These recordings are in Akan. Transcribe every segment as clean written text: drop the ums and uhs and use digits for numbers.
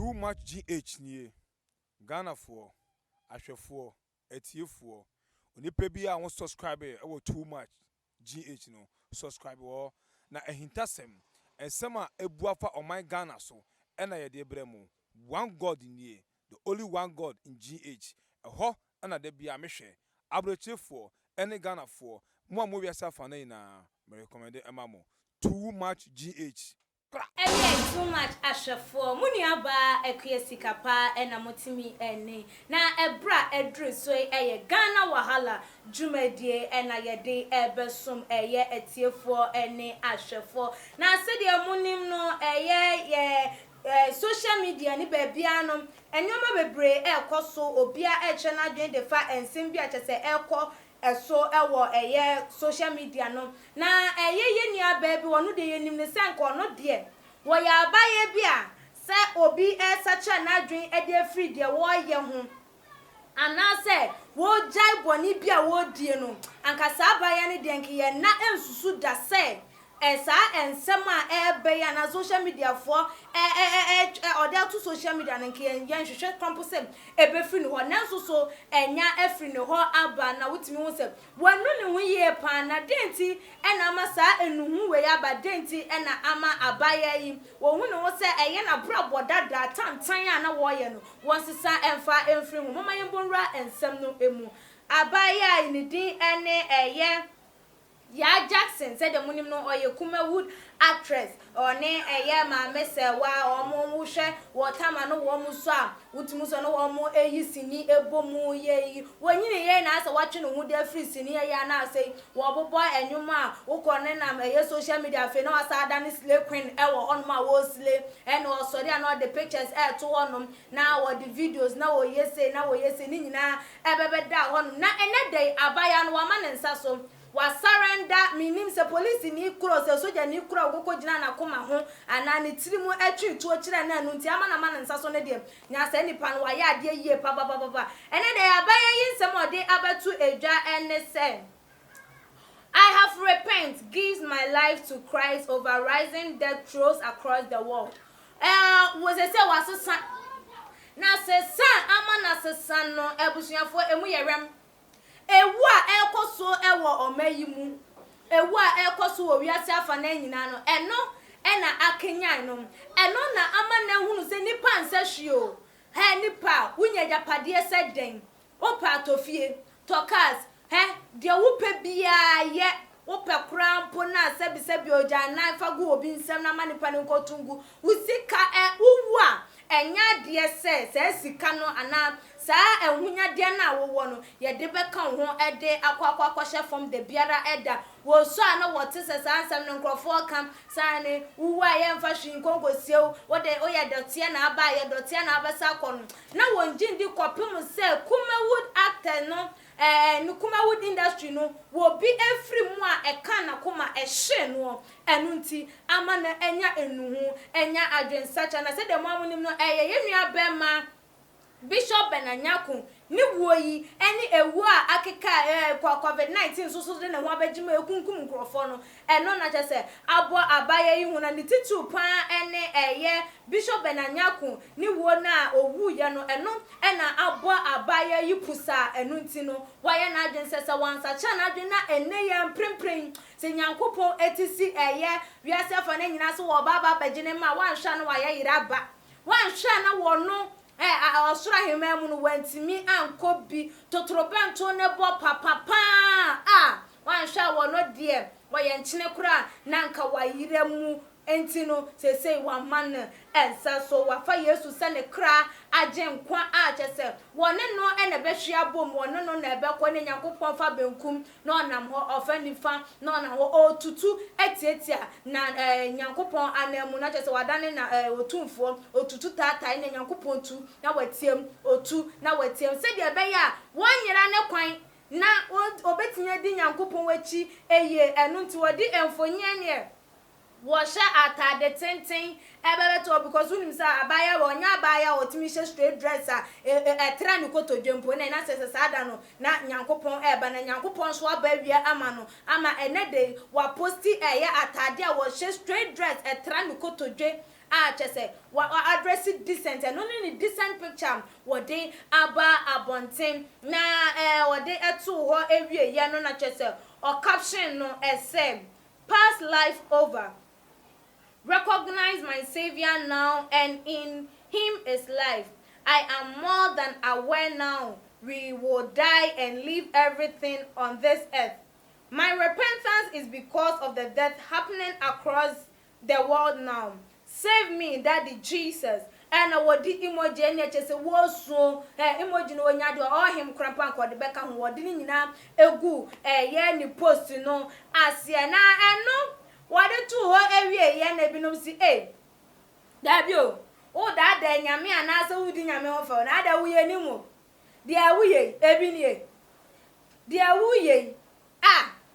Too much GH nie Ghana for ahwefo etiefo onipa bi a won subscribe e wo too much GH no subscribe wo na ehintasem ensem a ebuafa oman Ghana so na ye de bremu one god nie the only one god in GH eho na de bia mehwe abrochefo ene Ghana for mo wiasa fa na me recommend emamo too much GH. Too much ashafo muni aba ekuyesika pa ena motimi ene na ebra edru so eye Ghana wahala dwumadie ena yede ebesom eye etiefo ene ashafo na sedie munim no eye social media ni bebia no enyoma bebre ekoso obia eche na dwen de fa ensem bia chese eko eso ewo social media no na ye ni ababi wonu de yenim ne sanko no de wo ya abaye bia se obi sacha na dwen e de free de wo ye ho anase wo jai boni bia wo die no ankasa abaye ne de nke ye na ensusu da se esa ensema ebe ya na social media for order to social media nke yen hwehwe compose ebe free no na nso so enya efree no ho aba na wutimi hu se wanu ne hu ye pa na denti ena ama sa enuhu we ya ba denti ena ama abaya yi wo hu no se eye na brabo dada tantan ya na wo ye no won sisa emfa emfree mu mama yembonra ensem no emu abaya ni din ene eye Ya Jackson said the munim no oye Kumawood actress or ne ma mesewa omo wuhwe wotama no wo mu so a wutimu so no wo mu eyisini ebomu ye wonyine ye na asa watwe no hu de free sini ye na asai wo bobo enwuma a ukone na social media fe na asa adane slay queen e wo on ma wo slay and wo sorry and all the pictures to onom na wo the videos na wo yese ni nyina ebebe da honum na ene dey abaya no wa manensa so wa surrender minim se police ni kuro se soja ni kuro ogoko gina na koma ho ana ni tirimu atwi to kire na anu nti ama na ma nsa so ne de nya se nipa no wa ya de yie pa ene de abaya yinsem ode abatu edwa ene se I have repent gives my life to Christ over rising death throes across the world. Was say was na se san ama na se san no ebusuafo emu yerem ewu a ekoso ewo omayimu ewu a ekoso wo wiase afa na nyina no eno ena akenyan no eno na ama na hunu se nipa nsahwio he nipa wunya japade se den opa tofie tokas he de wupe bia ye wope krampo na sebi oja na fagu obi nsem na manipa ne nkotungu usika uwu a enya de se sika no ana saa ehunya de na wowo no ye de beka ho ede akwa from the biara eda wo so ana wote se saa nsem no nkrofo kam saa ne uwu a ye mfa hwin konkosiew wode oye dotie na aba ye dotie na abesa kono na wonjindi kopim se Kumawood actor no Kumawood industry no wo bi every mu a eka na kuma ehye no enu nti ama na enya enuhu enya adwensacha na se de mo amunim no ye nua bema Bishop Benanyaku ni woyi eni ewu a akeka COVID-19 so de na ho abagima ekunkum nkrofo no eno na chese abo abaya yi huna ni titu pa ene Bishop Benanyaku ni wo na owu ye no eno ena abo abaya yi pusa enu nti no waye na adwensese wansa cha na adwen na ene ye mprempren se nyankopon etisi wiase afa na nyina so wo baba bagine ma wanhwa no waye yiraba wanhwa na wo no osura hememu no wantimi ankobi totorobento ne bo papa wanhwa wo no de waye nchine kura na nka wayiremu entino sesei wa man ensa so wafa Yesu se ne kra agenkwa chese wone no ene behwia bom wone no na ebekọ ne Nyankopon fa benkum na onam ho ofanifa na onam ho otutu etietia na Nyankopon anemu na chese wadane na otumfo otutu tata ne Nyankopon tu na watiem otu na watiem se de beya wonyira ne kwan na obetinya di Nyankopon wachi enu nti wodi emfonye ne washa atade tenten ebebe to because unim sa abaya wonya abaya otimi she straight dresser etra ni koto dwempo na sese sada no na Nyankopon eba na Nyankopon so abawia ama no ama enede wa posti atade a wo she straight dress etra ni koto dwe chese wa address decent and only decent picture what they aba abonten na what they etu ho ewie ye no na chese or caption no say past life over, recognize my savior now, and in him is life. I am more than aware now we will die and leave everything on this earth. My repentance is because of the death happening across the world now. Save me, Daddy Jesus. And I would emoji and yet say was so emoji no nyado or him crampan kwa de beka ho wodi ni nyina egu ye ni post no asia na eno wode tu ho ewie ye na binom si dabio o da da nyame anasa wudi nyame ho fa na da wuye ni mu dia wuye ebi ni dia wuye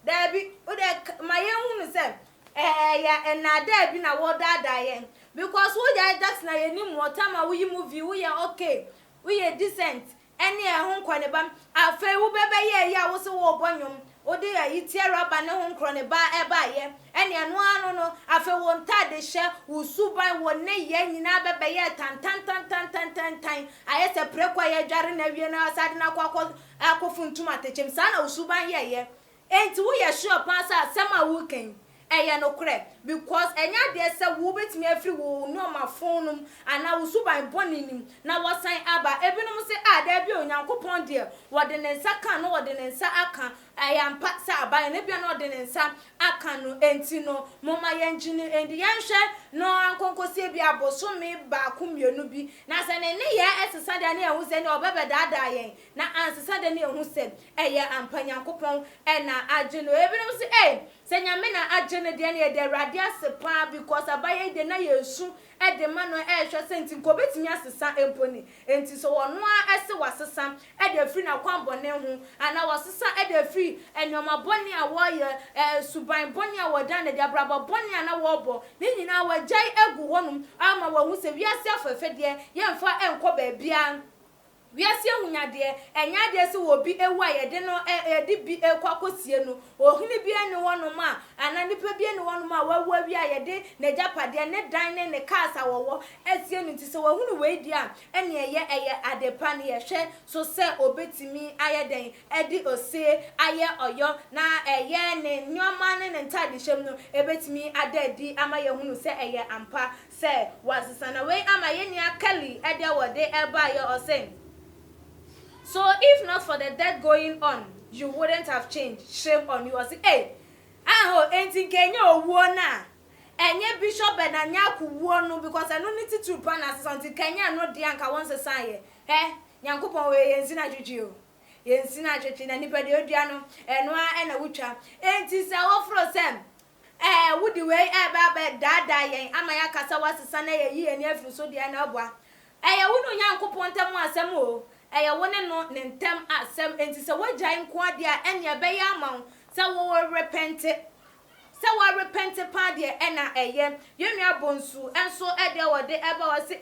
dabi o de maye hu se ya na da bi na wo da ye because we just na yenim water ma we movie we are okay, we are decent any ho nkwane bam afa wo bebe ye ya wo se wo bonyom o de ya yitie raba ne ho nkwane ba ye ene anu anu no afa wo ntade hye wo suban wo ne ye nyina bebe ye tan aye se prekwa ye dware na wie na asade na akofuntum atechem sa na wo suban ye enti wo ye sure pass asema wo ken no correct because enya de se wo betimi afri wo no ma phone ana wo suban bonim na wosan aba ebinom se da bi onyankopon de wo de ne nsa kan no wo de ne nsa aka ayampa sa aba ne bia no de ne nsa aka no enti no moma yenjini endi yenhwe no ankonkosie bi aboso me ba kumienu bi na se ne ye esesa de na ehu se ne obebe dada yen na ansesa de ne ehu se ampa nyankopon na ageno ebinom se se nyame na ageno de ne de radia sepa because abaye de na yesu de ma no hwe senti ko betimi asesa emponi enti so wono a ese wasesa de free na kwambone hu ana wasesa de free enyoma boni a wo ye suban boni a wodan de abraba boni ana wo bo ni nyina wajai egu honum ama wahu se wiase afefe de yemfa enko ba bia wiase ahunyade enyade se wo bi ewu ayede no de bi ekwakosie no ohini bi ene wonum a ana nipa bi ene wonum a wawu wi ayede na japade ne dan ne kasa wowo esie no nti se wahunu we di a ene eye adepa ne ye hwe so se obetimi ayeden edi ose aye oyo na eye ne nyoma ne ntade hyem no ebetimi adadi ama ye hunu se eye ampa se wasisana we ama ye ni akali ede wode eba ye ose. So if not for the death going on, you wouldn't have changed. Shame on you. I say, enti Kenya owuo na. Enye bishop na nya kuwuo no because I no need to plan as until Kenya no dey anka won sesan ye. Nyankopon we yensi na dwedwe o. Yensi na dwedwe na nipa de odua no eno a na wutwa. Enti se wofro sem. Wudi we ba dada yen ama ya kasa wasesa na ye yi eni afru so dia na aboa. Wunu Nyankopon tem asem o. Wone no ne ntem asem enti se wagyan nko ade a ene be ya amaw se wo repent pa de na yenua bonsu enso ede wode eba wo se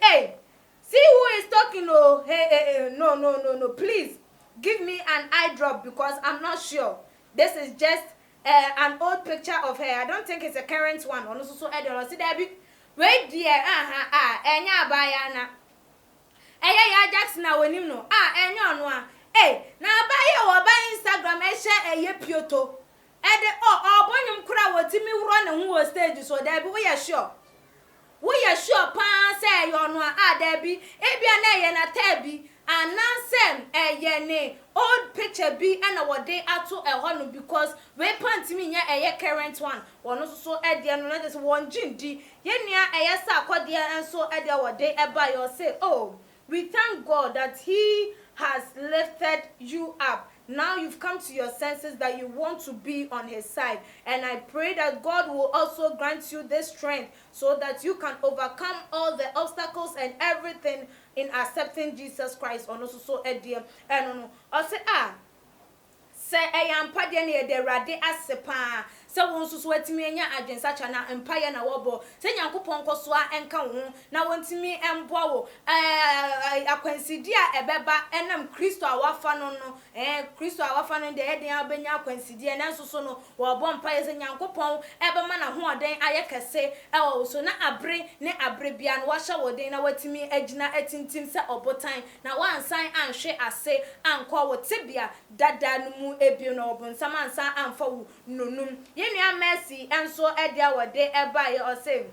see who is talking oh no please give me an eye drop because I'm not sure this is just an old picture of her. I don't think it's a current one ono so ede wo se da bi we dear enya abaya na ya Jackson na wonim no enye ono a na abaye wo ba Instagram ehye pioto ede obonyum kura wotimi wuro ne ho wo stage so da bi we ya sure pa say yo ono a da bi ebia na ye na tabi anasem ne old picture bi na wode ato ho no because we pantimi nya current one wono so ede no na just won jindi ye nua sa akode enso ede wode eba yo say we thank God that He has lifted you up. Now you've come to your senses that you want to be on His side. And I pray that God will also grant you this strength so that you can overcome all the obstacles and everything in accepting Jesus Christ. se eyampa de na ye de Awurade asepa se won so atimi anya adwensacha na empire na wobo se Nyankopɔn kosoa enka wo na wontimi emboa wo akwansidi a ebeba enam Kristo a wafa no Kristo a wafa no de eden abenya akwansidi na nso so no wo bo empire se Nyankopɔn ebema na hoɔden aye kese ewo so na abre ne abre bia no wahye woden na watimi agina atintim se obotan na wansan anhwe ase ankɔ wo tebia dada no mu ebio na obonsam ansan amfa wo nonum yenua Mercy enso edia wode eba ye o say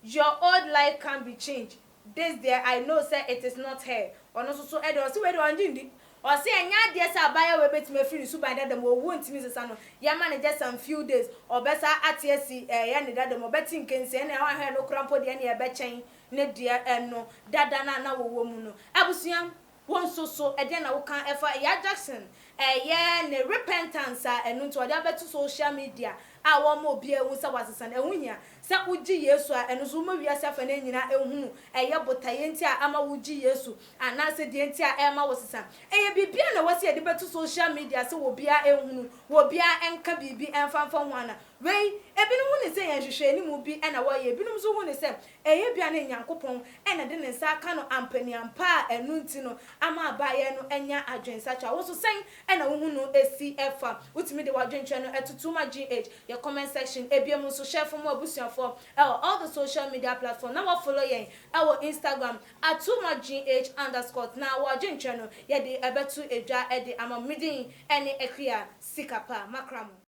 your old life can be changed this there I know say it is not her ono so edia o say we de onjindi o say enya de say abaya we betime free su ban dada mo wu ntimi sesa no ye ma ne just some few days obesa atiesi ye ne dada mo beti nkense na wa hwe no krampo de ne ye be chen ne de eno dada na wo mu no abusuam won so edia na wo kan efa ya Jackson ye ne repentance enu nto ode abetu social media a wo ma obi ewu se wasesa na ehunya se uji Yesu a enu so ma wiase afa na nyina ehunu eye botaye nti a ama uji Yesu ana se de nti a ema wasesa eye bibia na wase de betu social media se wo bia ehunu wo bia enka bibi enfamfa hwana wei ebinum hu ne se yan hwehwe ni mu bi na wo ye ebinum so hu ne se eye bia na Nyankopɔn na de ne nsa aka no ampani ampa enu nti no ama abaye no enya adwensacha wo so sen na wo hu no esi efa utimi de wadwenche no etutuma GH your comment section ebiem so share for more abusuafo all the social media platform na wo follow yen our Instagram @tumagh_ na wadwenche no ye de ebetu edwa e de amamidin ene ekria sikapa makramo